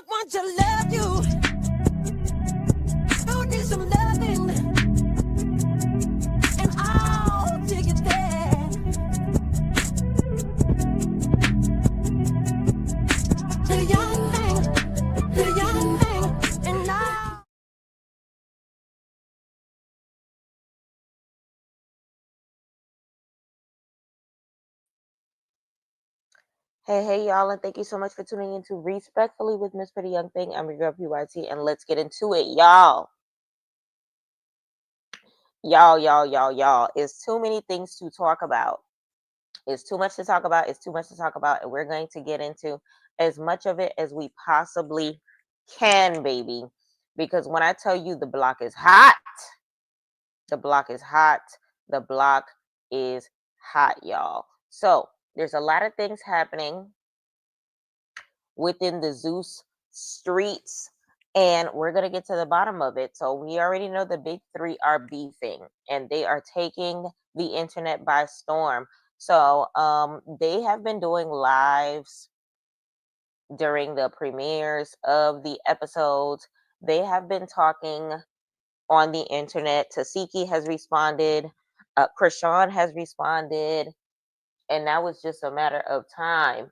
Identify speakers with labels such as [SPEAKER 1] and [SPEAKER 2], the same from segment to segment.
[SPEAKER 1] want to love you. You need some loving, and I'll take it there. The young thing, and now.
[SPEAKER 2] Hey, y'all, and thank you so much for tuning in to Respectfully with Miss Pretty Young Thing. I'm your girl, PYT, and let's get into it, y'all. Y'all. It's too many things to talk about. It's too much to talk about. It's too much to talk about, and we're going to get into as much of it as we possibly can, baby. Because when I tell you the block is hot, the block is hot. The block is hot, y'all. So there's a lot of things happening within the Zeus streets, and we're going to get to the bottom of it. So we already know the big three are beefing, and they are taking the internet by storm. So they have been doing lives during the premieres of the episodes. They have been talking on the internet. Tesehki has responded, Krishan has responded, and now it's just a matter of time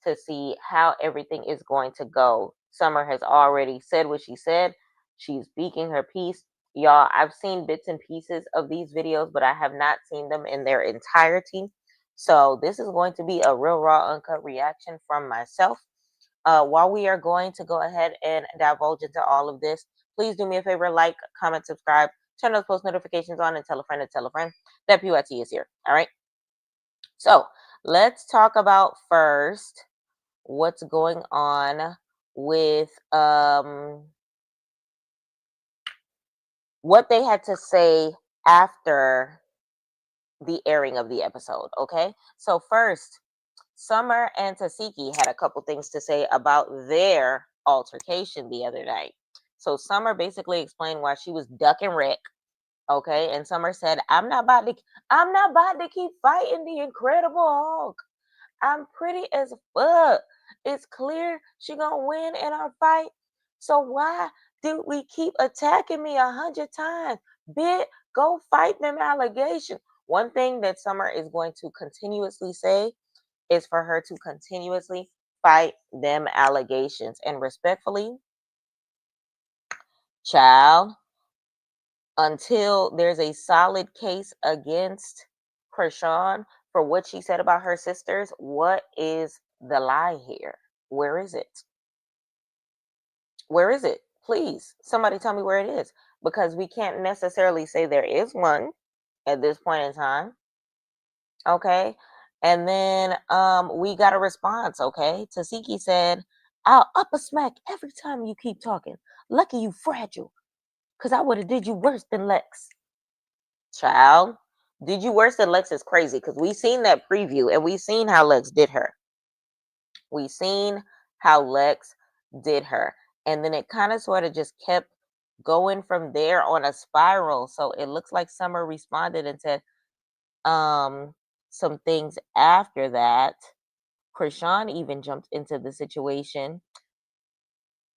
[SPEAKER 2] to see how everything is going to go. Summer has already said what she said. She's speaking her piece. Y'all, I've seen bits and pieces of these videos, but I have not seen them in their entirety. So this is going to be a real raw, uncut reaction from myself. While we are going to go ahead and divulge into all of this, please do me a favor, like, comment, subscribe, turn those post notifications on, and tell a friend that PYT is here. All right. So let's talk about first what's going on with what they had to say after the airing of the episode. Okay, so first, Summer and Tesehki had a couple things to say about their altercation the other night. So Summer basically explained why she was ducking Rick. Okay, and Summer said, I'm not about to keep fighting the Incredible Hulk. I'm pretty as fuck. It's clear she gonna win in our fight. So why do we keep attacking me 100 times? Bitch, go fight them allegations. One thing that Summer is going to continuously say is for her to continuously fight them allegations. And respectfully, child, until there's a solid case against Krishan for what she said about her sisters, what is the lie here? Where is it? Where is it? Please, somebody tell me where it is. Because we can't necessarily say there is one at this point in time. Okay. And then we got a response, okay? Tesehki said, I'll up a smack every time you keep talking. Lucky you fragile. Because I would have did you worse than Lex. Child, did you worse than Lex is crazy, because we seen that preview and we seen how Lex did her. We seen how Lex did her. And then it kind of sort of just kept going from there on a spiral. So it looks like Summer responded and said some things after that. Krishan even jumped into the situation,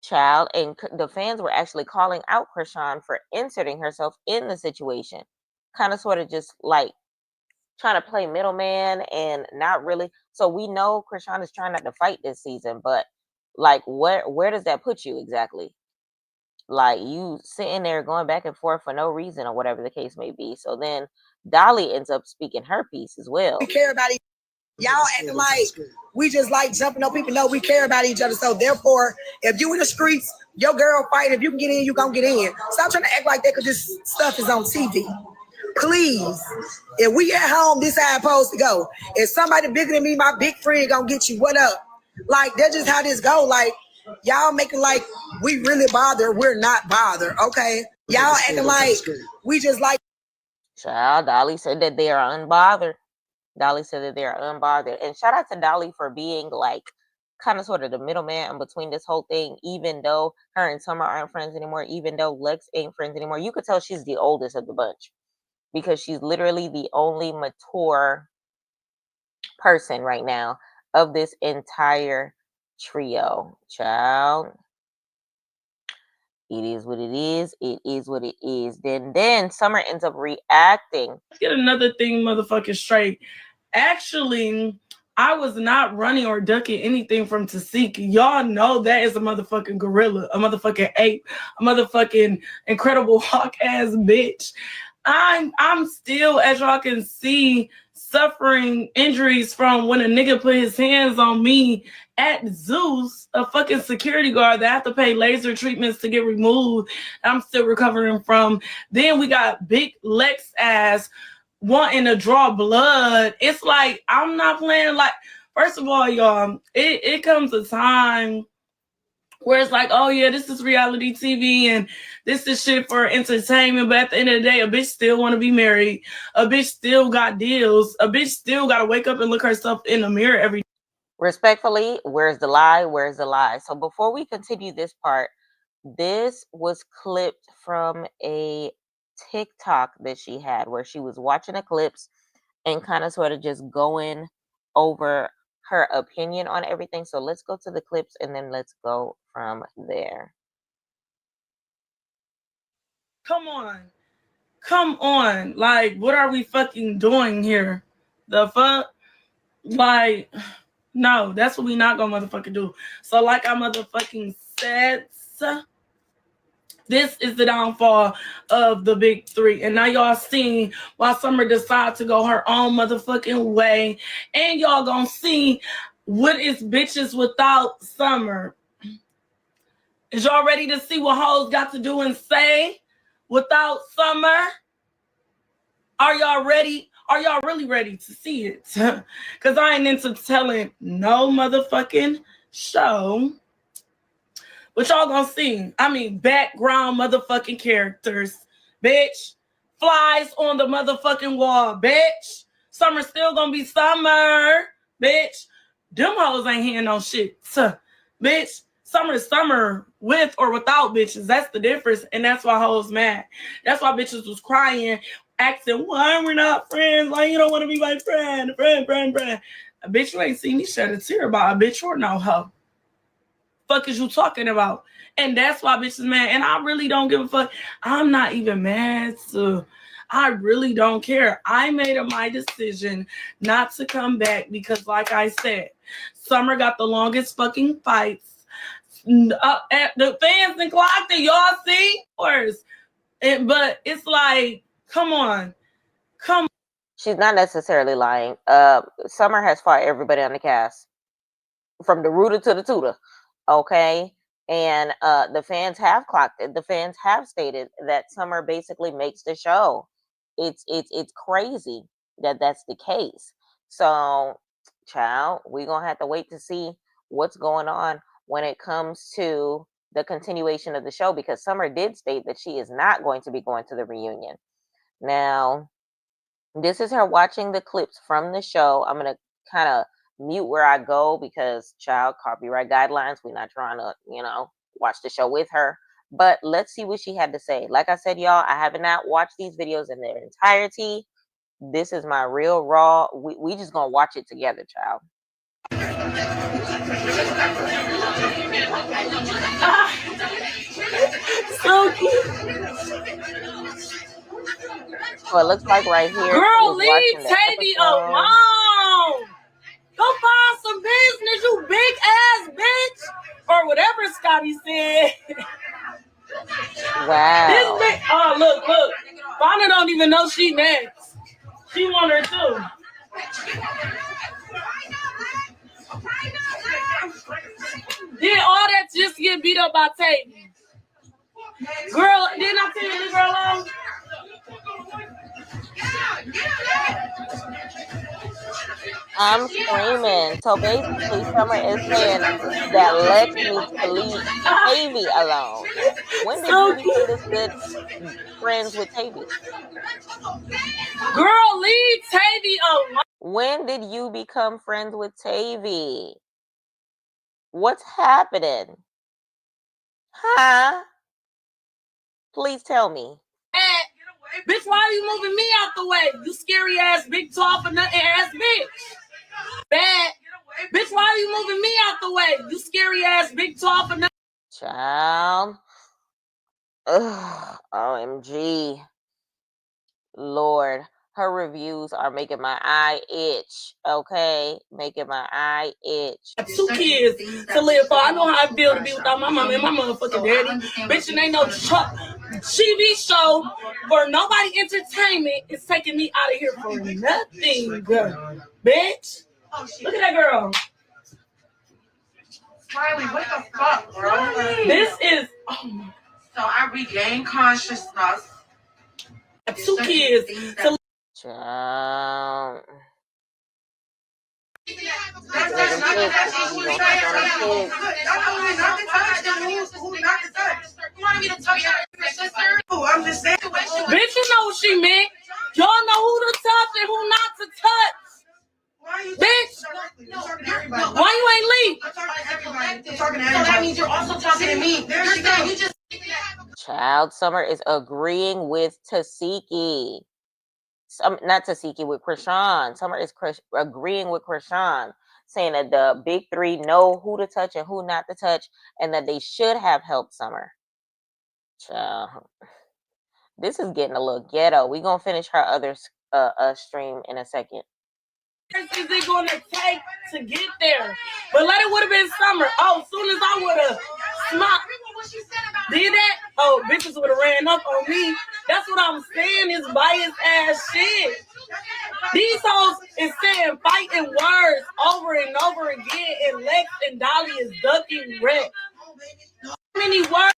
[SPEAKER 2] child, and the fans were actually calling out Krishan for inserting herself in the situation. Kind of sort of just like trying to play middleman and not really. So we know Krishan is trying not to fight this season, but like where does that put you exactly? Like you sitting there going back and forth for no reason or whatever the case may be. So then Dolly ends up speaking her piece as well.
[SPEAKER 3] We care about y'all acting like we just like jumping on people. No, we care about each other. So therefore, if you in the streets, your girl fight. If you can get in, you gonna get in. Stop trying to act like that because this stuff is on TV. Please, if we at home, this how it's supposed to go. If somebody bigger than me, my big friend gonna get you. What up? Like that's just how this go. Like y'all making like we really bother. We're not bothered. Okay, y'all acting like we just like.
[SPEAKER 2] Child, Dolly said that they are unbothered. Dolly said that they are unbothered. And shout out to Dolly for being like kind of sort of the middleman in between this whole thing, even though her and Summer aren't friends anymore, even though Lex ain't friends anymore. You could tell she's the oldest of the bunch because she's literally the only mature person right now of this entire trio. Child. It is what it is. It is what it is. Then Summer ends up reacting.
[SPEAKER 4] Let's get another thing motherfucking straight. Actually, I was not running or ducking anything from Tesehki. Y'all know that is a motherfucking gorilla, a motherfucking ape, a motherfucking incredible hawk ass bitch. I'm still, as y'all can see, suffering injuries from when a nigga put his hands on me at Zeus, a fucking security guard that I have to pay laser treatments to get removed. I'm still recovering from. Then we got big Lex ass wanting to draw blood. It's like, I'm not playing. Like, first of all, y'all, it comes a time where it's like, oh yeah, this is reality TV and this is shit for entertainment. But at the end of the day, a bitch still want to be married. A bitch still got deals. A bitch still got to wake up and look herself in the mirror every day.
[SPEAKER 2] Respectfully, where's the lie? Where's the lie? So before we continue this part, this was clipped from a TikTok that she had where she was watching the clips and kind of sort of just going over her opinion on everything. So let's go to the clips and then let's go from there.
[SPEAKER 4] Come on. Like, what are we fucking doing here? The fuck? Like, no, that's what we not gonna motherfucking do. So like I motherfucking said, this is the downfall of the big three. And now y'all seen why Summer decided to go her own motherfucking way. And y'all gonna see what is bitches without Summer. Is y'all ready to see what hoes got to do and say without Summer? Are y'all ready? Are y'all really ready to see it? Because I ain't into telling no motherfucking show. But y'all gonna see. I mean, background motherfucking characters. Bitch. Flies on the motherfucking wall. Bitch. Summer still gonna be Summer. Bitch. Them hoes ain't hearing no shit. Bitch. Summer is Summer with or without bitches. That's the difference. And that's why hoes mad. That's why bitches was crying, asking, why we're not friends? Like, you don't want to be my friend. A bitch, you ain't seen me shed a tear about a bitch or no hoe. Fuck is you talking about? And that's why bitches mad. And I really don't give a fuck. I'm not even mad. So I really don't care. I made my decision not to come back because, like I said, Summer got the longest fucking fights. The fans and clocked it, y'all see? But it's like, come on.
[SPEAKER 2] She's not necessarily lying. Summer has fought everybody on the cast, from the rooter to the tutor. Okay, and the fans have clocked it. The fans have stated that Summer basically makes the show. It's crazy that that's the case. So, child, we're gonna have to wait to see what's going on when it comes to the continuation of the show, because Summer did state that she is not going to be going to the reunion. Now, this is her watching the clips from the show. I'm gonna kind of mute where I go because, child, copyright guidelines. We're not trying to, watch the show with her. But let's see what she had to say. Like I said, y'all, I have not watched these videos in their entirety. This is my real raw. We just gonna watch it together, child.
[SPEAKER 4] So cute.
[SPEAKER 2] So it looks like right here.
[SPEAKER 4] Girl, leave Tavy alone. Go find some business, you big ass bitch. Or whatever Scotty said.
[SPEAKER 2] Wow.
[SPEAKER 4] This bitch, oh, look. Fauna don't even know she next. She want her too. Did all that just get beat up by Tavy? Girl, didn't I tell you to leave her alone?
[SPEAKER 2] I'm screaming. So basically, Summer is saying that Lex needs to leave Tavy alone. When did you become this good friends with Tavy?
[SPEAKER 4] Girl, leave Tavy alone.
[SPEAKER 2] When did you become friends with Tavy? What's happening? Huh? Please tell me.
[SPEAKER 4] Bitch, why are you moving me out the way? You scary ass, big, tall, for nothing ass bitch. Bad. Bitch, why are you moving me out the way? You scary ass, big, tall, for nothing.
[SPEAKER 2] Child. Ugh, OMG. Lord, her reviews are making my eye itch. Okay, making my eye itch.
[SPEAKER 4] 2 kids to live for. I know how I feel to be without my mama and my motherfucking daddy. Bitch, and ain't no TV show for nobody entertainment is taking me out of here for nothing, bitch. Look at that girl.
[SPEAKER 5] Riley, what the fuck, bro?
[SPEAKER 4] This is
[SPEAKER 5] So I regained consciousness.
[SPEAKER 4] 2 kids to
[SPEAKER 2] Child.
[SPEAKER 5] That's not the touch. You wanted me to touch your sister? I'm just saying.
[SPEAKER 4] bitch, you know what she meant. Y'all know who to touch and who not to touch. Bitch, why you ain't leave?
[SPEAKER 5] I'm talking to everybody. I'm talking to everybody. So that means you're also talking to me. You're saying you just.
[SPEAKER 2] Child, Summer is agreeing with Tesehki. Not Tesehki, with Krishan. Summer is agreeing with Krishan, saying that the big three know who to touch and who not to touch, and that they should have helped Summer. Child, this is getting a little ghetto. We're going to finish her other stream in a second.
[SPEAKER 4] Is it going to take to get there? But let it would have been Summer. Oh, as soon as I would have smoked, did that? Oh, bitches would have ran up on me. That's what I'm saying, is biased ass shit. These hoes is saying fighting words over and over again, and Lex and Dolly is ducking Rex. How many words?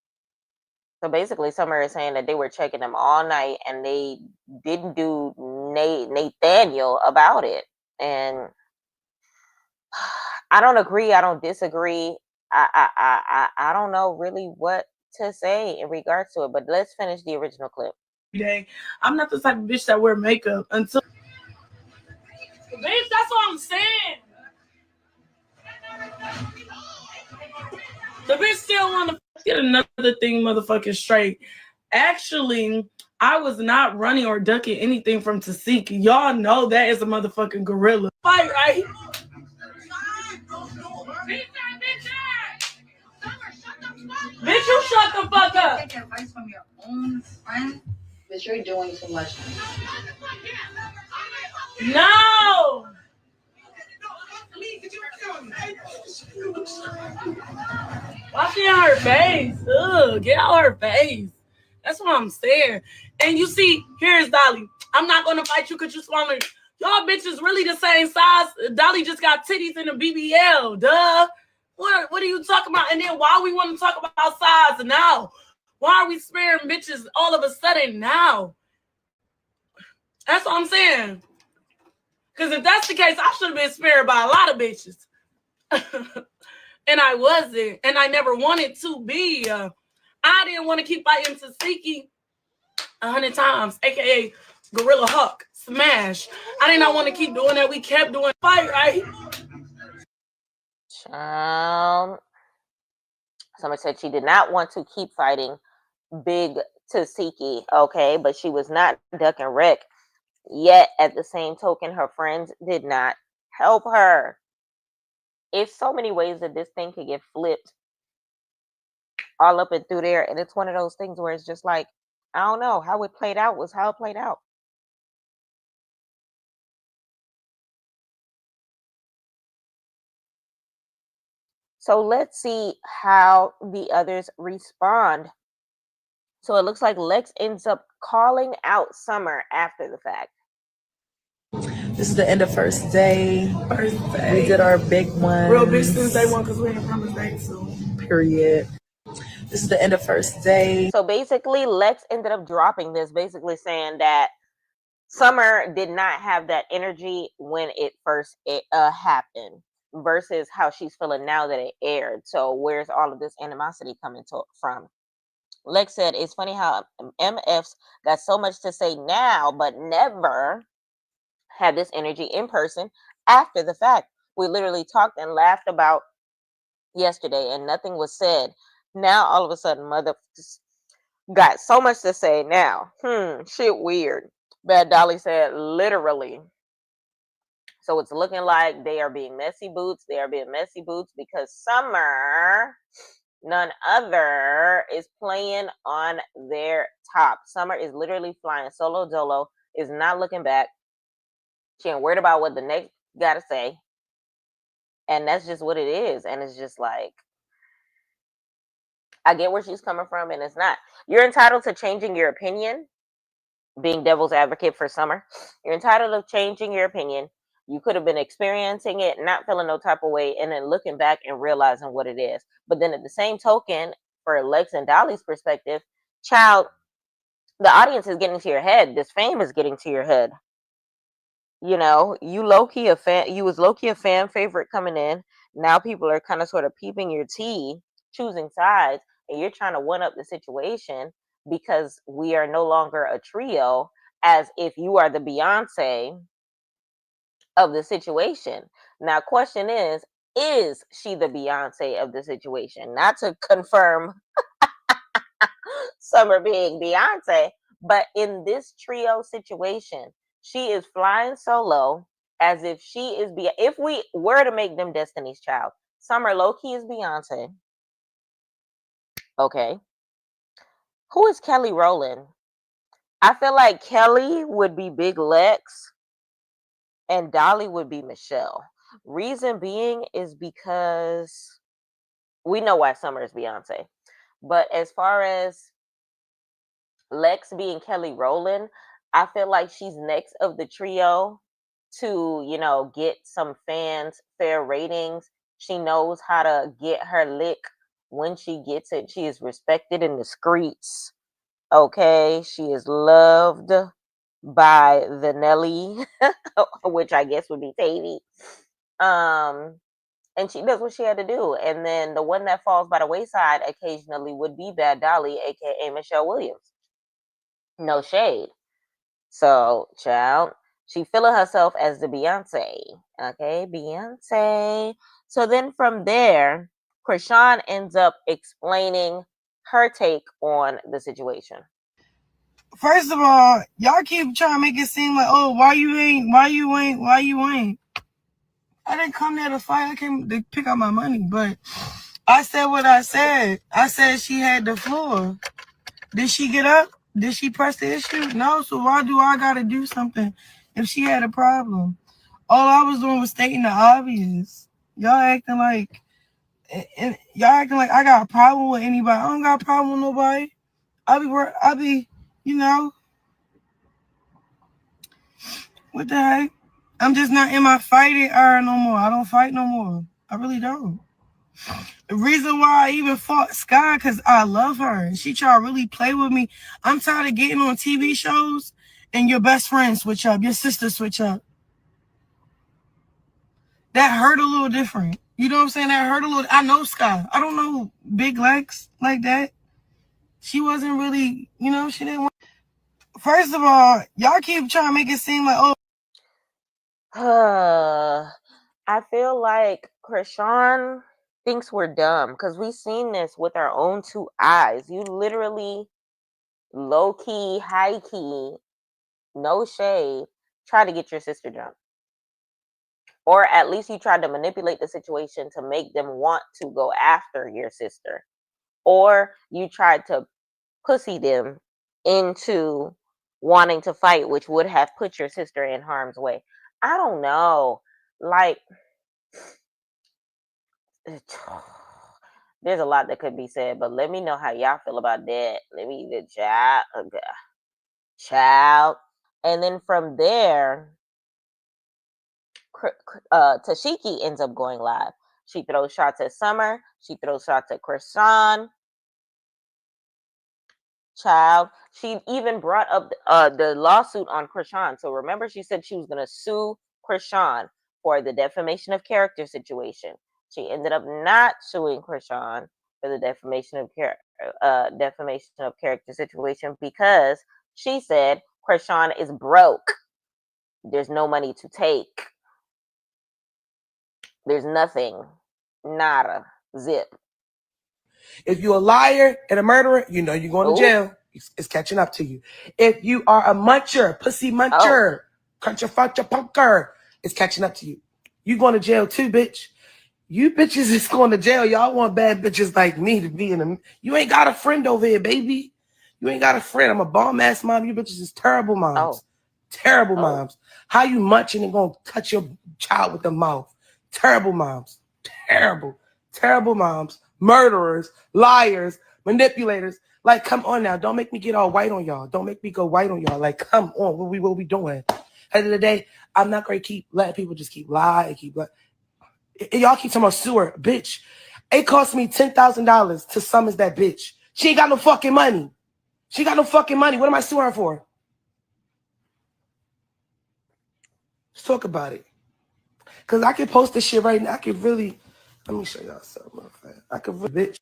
[SPEAKER 2] So basically, Summer is saying that they were checking them all night and they didn't do Nathaniel about it. And I don't agree. I don't disagree. I don't know really what to say in regards to it. But let's finish the original clip.
[SPEAKER 4] I'm not the type of bitch that wear makeup until. Bitch, that's what I'm saying. The bitch still want to get another thing motherfucking straight. Actually, I was not running or ducking anything from Tesehki. Y'all know that is a motherfucking gorilla. Fight, right? Bitch, you shut the fuck up.
[SPEAKER 5] Take advice from your own friend, but you're doing too much.
[SPEAKER 4] No. Why she on her face? Ugh, get out her face. That's what I'm saying. And you see, here's Dolly. I'm not gonna fight you because you smaller. Y'all bitches really the same size. Dolly just got titties in the BBL. Duh. What are you talking about? And then why we want to talk about size now? Why are we sparing bitches all of a sudden now? That's what I'm saying. Because if that's the case, I should have been spared by a lot of bitches. And I wasn't. And I never wanted to be. I didn't want to keep fighting Tesehki 100 times, a.k.a. Gorilla Huck. Smash. I did not want to keep doing that. We kept doing fight, right?
[SPEAKER 2] Summer said she did not want to keep fighting big Tesehki, okay? But she was not ducking Rick. Yet, at the same token, her friends did not help her. It's so many ways that this thing could get flipped all up and through there. And it's one of those things where it's just like, I don't know. How it played out was how it played out. So let's see how the others respond. So it looks like Lex ends up calling out Summer after the fact.
[SPEAKER 6] This is the end of first day. We did our big one.
[SPEAKER 4] Real bitch since day one because we ain't promised day soon.
[SPEAKER 6] Period. This is the end of first day.
[SPEAKER 2] So basically, Lex ended up dropping this, basically saying that Summer did not have that energy when it first happened versus how she's feeling now that it aired. So where's all of this animosity coming from? Lex said, it's funny how MFs got so much to say now, but never had this energy in person after the fact. We literally talked and laughed about yesterday and nothing was said. Now all of a sudden mother got so much to say now. Shit weird. Bad Dolly said literally. So it's looking like they are being messy boots. They are being messy boots because Summer none other, is playing on their top. Summer is literally flying solo dolo, is not looking back. She ain't worried about what the next gotta say. And that's just what it is. And it's just like, I get where she's coming from, and it's not. You're entitled to changing your opinion, being devil's advocate for Summer. You're entitled to changing your opinion. You could have been experiencing it, not feeling no type of way, and then looking back and realizing what it is. But then at the same token, for Lex and Dolly's perspective, child, the audience is getting to your head. This fame is getting to your head. You know, you low-key a fan, you was low-key a fan favorite coming in. Now people are kind of sort of peeping your tea, choosing sides, and you're trying to one up the situation because we are no longer a trio, as if you are the Beyonce of the situation. Now, question is she the Beyonce of the situation? Not to confirm Summer being Beyonce, but in this trio situation, she is flying solo as if she is if we were to make them Destiny's Child, Summer low-key is Beyonce. Okay. Who is Kelly Rowland? I feel like Kelly would be Big Lex and Dolly would be Michelle. Reason being is because we know why Summer is Beyonce. But as far as Lex being Kelly Rowland, I feel like she's next of the trio to, you know, get some fans fair ratings. She knows how to get her lick when she gets it. She is respected in the streets. Okay, she is loved by the Nelly, which I guess would be Tavy. And she does what she had to do. And then the one that falls by the wayside occasionally would be Bad Dolly, aka Michelle Williams. No shade. So, child, she feeling herself as the Beyonce. Okay, Beyonce. So then from there, Krishan ends up explaining her take on the situation.
[SPEAKER 3] First of all, y'all keep trying to make it seem like, oh, why you ain't? I didn't come there to fight. I came to pick up my money. But I said what I said. I said she had the floor. Did she get up? Did she press the issue? No. So why do I got to do something if she had a problem? All I was doing was stating the obvious. Y'all acting like I got a problem with anybody. I don't got a problem with nobody. I be, you know, what the heck? I'm just not in my fighting era no more. I don't fight no more. I really don't. The reason why I even fought Sky, because I love her. And she tried to really play with me. I'm tired of getting on TV shows and your best friend switch up, your sister switch up. That hurt a little different. You know what I'm saying? That hurt a little. I know Sky. I don't know Big Lex like that. She wasn't really, you know, she didn't want. First of all, y'all keep trying to make it seem like,
[SPEAKER 2] I feel like Krishan thinks we're dumb because we've seen this with our own two eyes. You literally low-key, high-key, no shade, try to get your sister jumped. Or at least you tried to manipulate the situation to make them want to go after your sister. Or you tried to pussy them into wanting to fight, which would have put your sister in harm's way. I don't know. Like, there's a lot that could be said, but let me know how y'all feel about that. Let me the child. And then from there, Tesehki ends up going live. She throws shots at Summer. She throws shots at Krishan. Child. She even brought up the lawsuit on Krishan. So remember, she said she was going to sue Krishan for the defamation of character situation. She ended up not suing Krishan for the defamation of character situation because she said Krishan is broke. There's no money to take. There's nothing. Nada. Zip.
[SPEAKER 3] If you're a liar and a murderer, you know you're going to jail. It's catching up to you. If you are a muncher, pussy muncher, cruncher, funcher, punker, it's catching up to you. You going to jail too, bitch.
[SPEAKER 7] You bitches is going to jail. Y'all want bad bitches like me to be in them. You ain't got a friend over here, baby. You ain't got a friend. I'm a bomb ass mom. You bitches is terrible moms. Terrible moms. How you munching and gonna touch your child with the mouth? Terrible moms. Terrible moms. Murderers, liars, manipulators. Like, come on now. Don't make me get all white on y'all. Don't make me go white on y'all. Like, come on. What we doing? At the end of the day, I'm not going to keep letting people just keep lying. Y'all keep talking about sewer. Bitch, it cost me $10,000 to summons that bitch. She ain't got no fucking money. What am I suing her for? Let's talk about it. Because I can post this shit right now. Let me show y'all something. Bitch.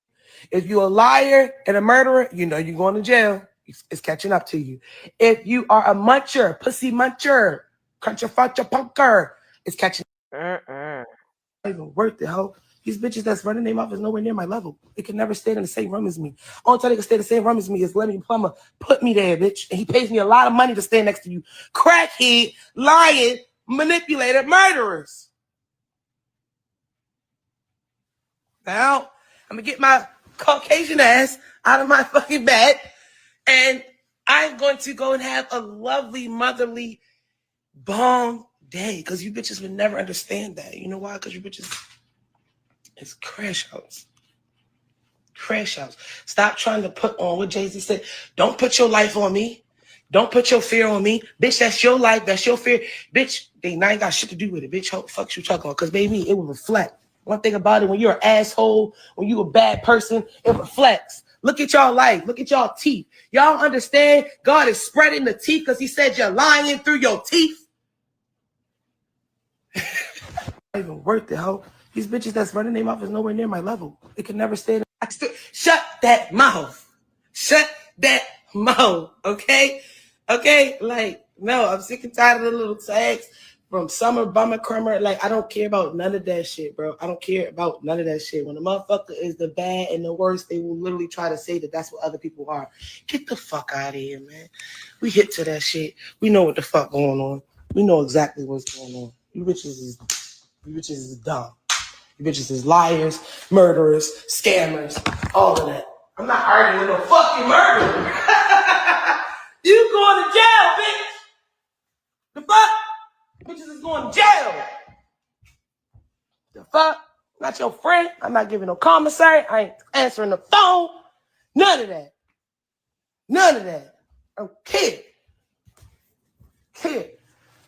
[SPEAKER 7] If you a liar and a murderer, you know you're going to jail. It's catching up to you. If you are a muncher, pussy muncher, cruncher, funcher, punker, it's catching up. Not even worth it, ho. These bitches that's running their mouth is nowhere near my level. They can never stay in the same room as me. Only time they can stay in the same room as me is Lenny Plumber put me there, bitch. And he pays me a lot of money to stand next to you. Crackhead, lying, manipulator, murderers. Now, I'm going to get my Caucasian ass out of my fucking bed. And I'm going to go and have a lovely, motherly, bomb day. Because you bitches would never understand that. You know why? Because you bitches, it's crash outs. Crash outs. Stop trying to put on what Jay-Z said. Don't put your life on me. Don't put your fear on me. Bitch, that's your life. That's your fear. Bitch, they not got shit to do with it. Bitch, what the fuck you talking about? Because, baby, it will reflect. One thing about it, when you're an asshole, when you a bad person, it reflects. Look at y'all life. Look at y'all teeth. Y'all understand God is spreading the teeth because he said you're lying through your teeth? Not even worth it, ho. These bitches that's running their mouth is nowhere near my level. They can never stay. Shut that mouth. Shut that mouth, okay? Okay? Like, no, I'm sick and tired of the little tags from Summer Bummer Crummer. Like, I don't care about none of that shit, bro. I don't care about none of that shit. When the motherfucker is the bad and the worst, they will literally try to say that that's what other people are. Get the fuck out of here, man. We hit to that shit. We know what the fuck going on. We know exactly what's going on. You bitches is dumb. You bitches is liars, murderers, scammers, all of that. I'm not arguing with no fucking murderer. You going to jail, bitch. The fuck? Bitches is going to jail. The fuck? Not your friend. I'm not giving no commissary. I ain't answering the phone. None of that. I don't care.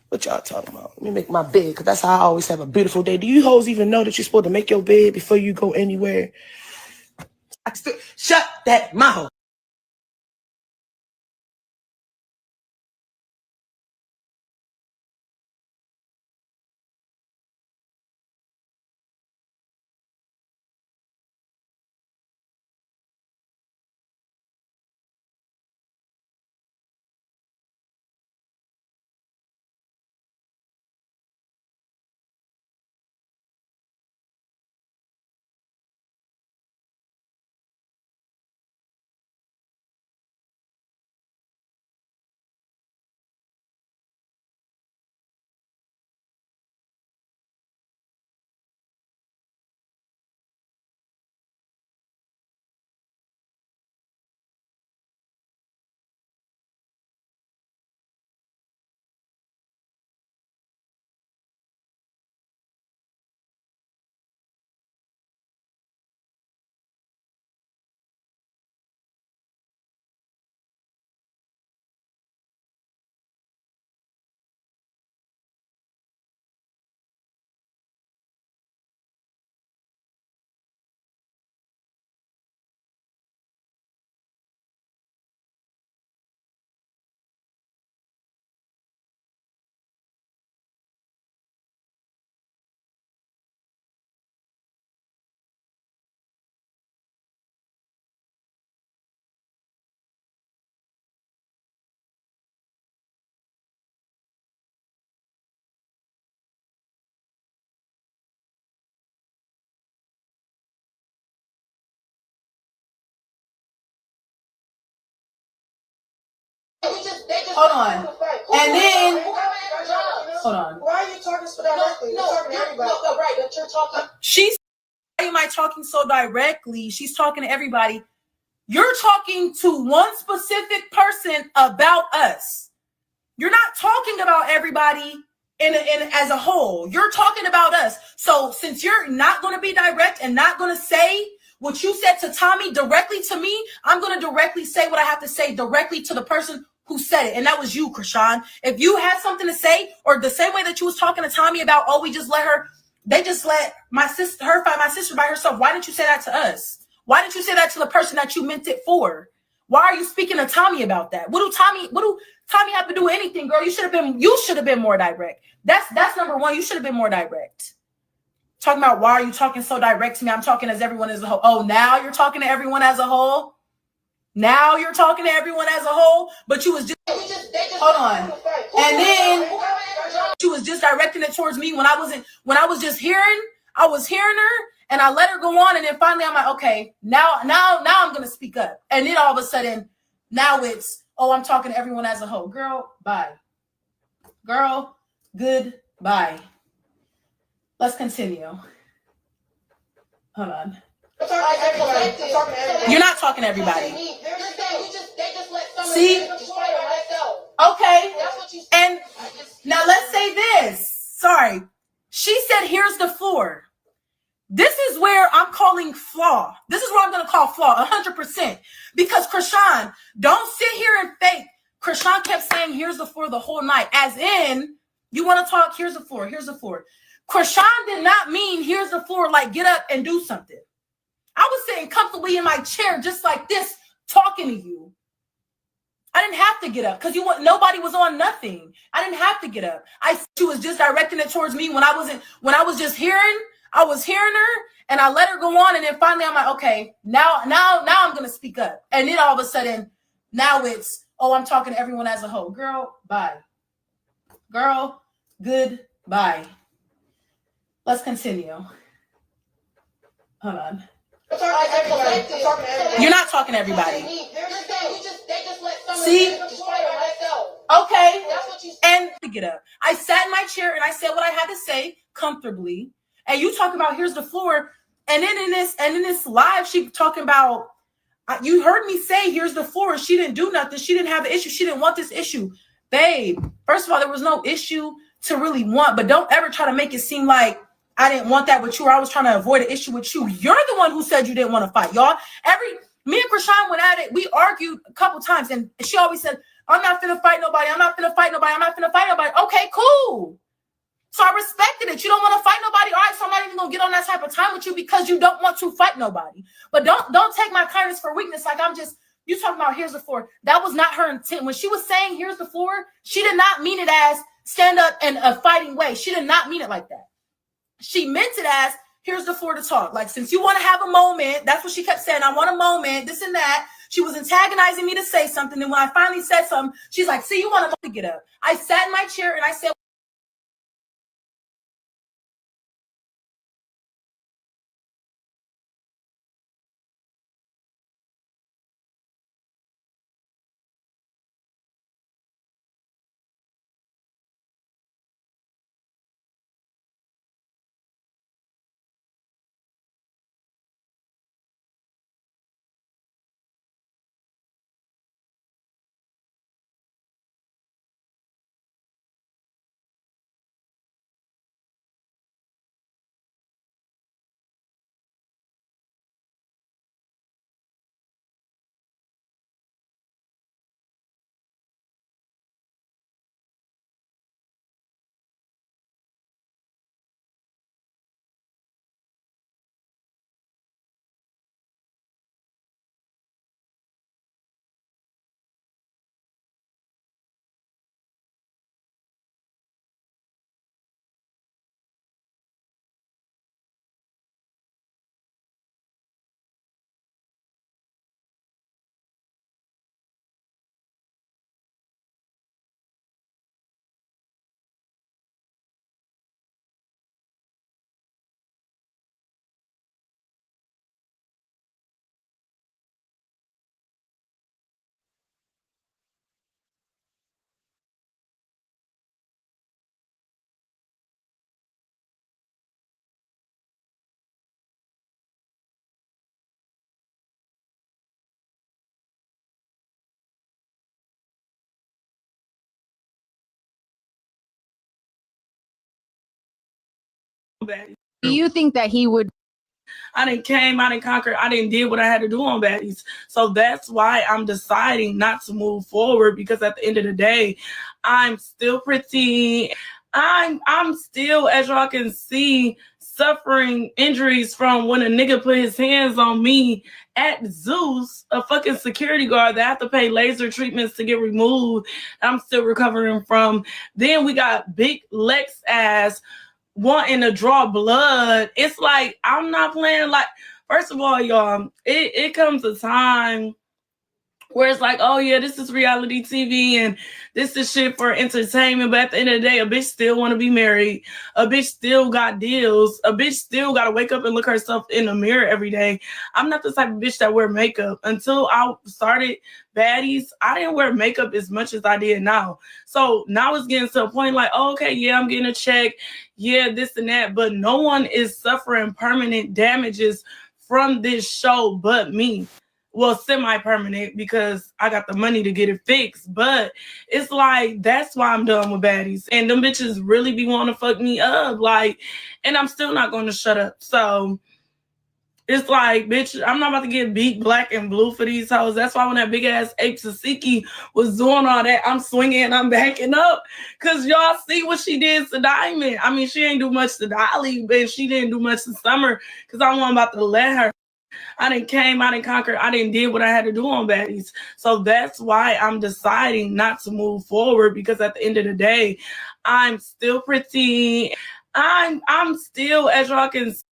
[SPEAKER 7] What y'all talking about? Let me make my bed, because that's how I always have a beautiful day. Do you hoes even know that you're supposed to make your bed before you go anywhere? Shut that mouth.
[SPEAKER 5] Hold on. And then, hold on. Why are you talking so directly? You're talking to everybody. No, right, but you're talking. She's
[SPEAKER 6] Why am I talking so directly? She's talking to everybody. You're talking to one specific person about us. You're not talking about everybody in as a whole. You're talking about us. So since you're not going to be direct and not going to say what you said to Tommy directly to me, I'm going to directly say what I have to say directly to the person who said it. And that was you, Krishan. If you had something to say, or the same way that you was talking to Tommy about, oh, they just let my sister find my sister by herself. Why didn't you say that to us? Why didn't you say that to the person that you meant it for? Why are you speaking to Tommy about that? What do Tommy have to do with anything, girl? You should have been more direct. That's number one. You should have been more direct. Talking about why are you talking so direct to me? I'm talking as everyone as a whole. Oh, now you're talking to everyone as a whole? Now you're talking to everyone as a whole, but you was just hold on. And then she was just directing it towards me when I was just hearing her and I let her go on, and then finally I'm like, okay, now I'm gonna speak up. And then all of a sudden, now it's, oh, I'm talking to everyone as a whole. Girl, bye. Girl, goodbye. Let's continue. Hold on. You're not talking to everybody. See? Okay. And now let's say this. Sorry. She said, here's the floor. This is where I'm calling flaw. This is what I'm going to call flaw, 100%. Because Krishan, don't sit here and fake. Krishan kept saying, here's the floor the whole night. As in, you want to talk, here's the floor, here's the floor. Krishan did not mean, here's the floor, like get up and do something. I was sitting comfortably in my chair just like this, talking to you. I didn't have to get up because nobody was on nothing. I didn't have to get up. She was just directing it towards me when I was just hearing. I was hearing her and I let her go on, and then finally I'm like, okay, now I'm gonna speak up. And then all of a sudden, now it's, oh, I'm talking to everyone as a whole. Girl, bye. Girl, goodbye. Let's continue. Hold on. You're not talking to everybody. See? Okay. And to get up. I sat in my chair and I said what I had to say comfortably. And you talk about here's the floor. And then in this live, she talking about, you heard me say here's the floor. She didn't do nothing. She didn't have an issue. She didn't want this issue. Babe, first of all, there was no issue to really want, but don't ever try to make it seem like I didn't want that with you, or I was trying to avoid an issue with you. You're the one who said you didn't want to fight, y'all. Me and Krishan went at it. We argued a couple times, and she always said, I'm not finna fight nobody. I'm not finna fight nobody. I'm not finna fight nobody. Okay, cool. So I respected it. You don't want to fight nobody. All right, so I'm not even gonna get on that type of time with you because you don't want to fight nobody. But don't take my kindness for weakness. Like you talking about here's the floor. That was not her intent. When she was saying here's the floor, she did not mean it as stand up in a fighting way. She did not mean it like that. She meant it as here's the floor to talk. Like, since you want to have a moment, that's what she kept saying. I want a moment, this and that. She was antagonizing me to say something. And when I finally said something, she's like, see, you want to get up. I sat in my chair and I said,
[SPEAKER 8] Do you think that he would?
[SPEAKER 4] I didn't came, I didn't conquer, I didn't did what I had to do on Baddies. So that's why I'm deciding not to move forward, because at the end of the day, I'm still pretty. I'm still, as y'all can see, suffering injuries from when a nigga put his hands on me at Zeus, a fucking security guard that I have to pay laser treatments to get removed. I'm still recovering from. Then we got big Lex ass wanting to draw blood. It's like, I'm not playing. Like, first of all, y'all, it comes a time where it's like, oh yeah, this is reality TV and this is shit for entertainment. But at the end of the day, a bitch still want to be married. A bitch still got deals. A bitch still got to wake up and look herself in the mirror every day. I'm not the type of bitch that wear makeup. Until I started Baddies, I didn't wear makeup as much as I did now. So now it's getting to a point like, oh, okay, yeah, I'm getting a check. Yeah, this and that. But no one is suffering permanent damages from this show but me. Well, semi-permanent, because I got the money to get it fixed. But it's like, that's why I'm done with Baddies. And them bitches really be wanting to fuck me up. Like, and I'm still not going to shut up. So it's like, bitch, I'm not about to get beat black and blue for these hoes. That's why when that big ass ape Tesehki was doing all that, I'm swinging and I'm backing up. Because y'all see what she did to Diamond. I mean, she ain't do much to Dolly, but she didn't do much to Summer, because I wasn't about to let her. I didn't came, I didn't conquer, I didn't did what I had to do on Baddies. So that's why I'm deciding not to move forward, because at the end of the day, I'm still pretty. I'm still, as y'all can see,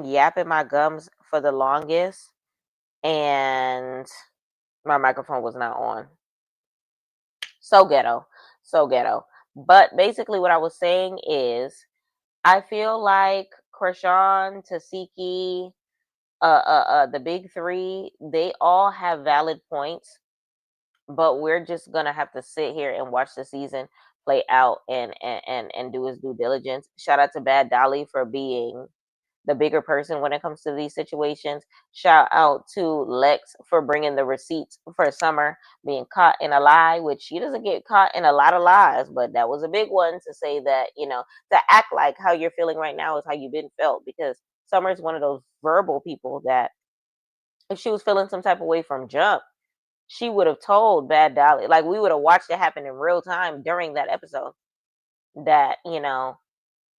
[SPEAKER 2] yapping my gums for the longest, and my microphone was not on. So ghetto, so ghetto. But basically, what I was saying is, I feel like Krishan, Tesehki, the big three, they all have valid points, but we're just gonna have to sit here and watch the season play out and do his due diligence. Shout out to Bad Dolly for being the bigger person when it comes to these situations. Shout out to Lex for bringing the receipts for Summer being caught in a lie, which she doesn't get caught in a lot of lies, but that was a big one to say that, to act like how you're feeling right now is how you've been felt, because Summer's one of those verbal people that if she was feeling some type of way from jump, she would have told Bad Dolly, like we would have watched it happen in real time during that episode, that,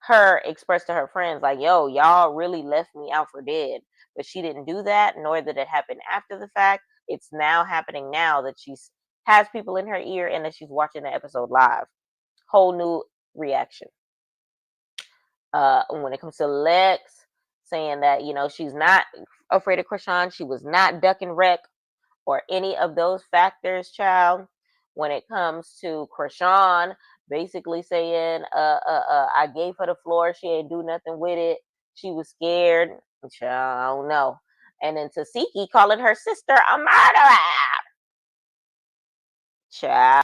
[SPEAKER 2] her expressed to her friends, like, yo, y'all really left me out for dead. But she didn't do that, nor did it happen after the fact. It's now happening now that she's has people in her ear and that she's watching the episode live. Whole new reaction. When it comes to Lex saying that, she's not afraid of Krishan, she was not ducking wreck or any of those factors, child. When it comes to Krishan basically saying, I gave her the floor, she ain't do nothing with it, she was scared, child, I don't know. And then Tesehki calling her sister a murderer, child.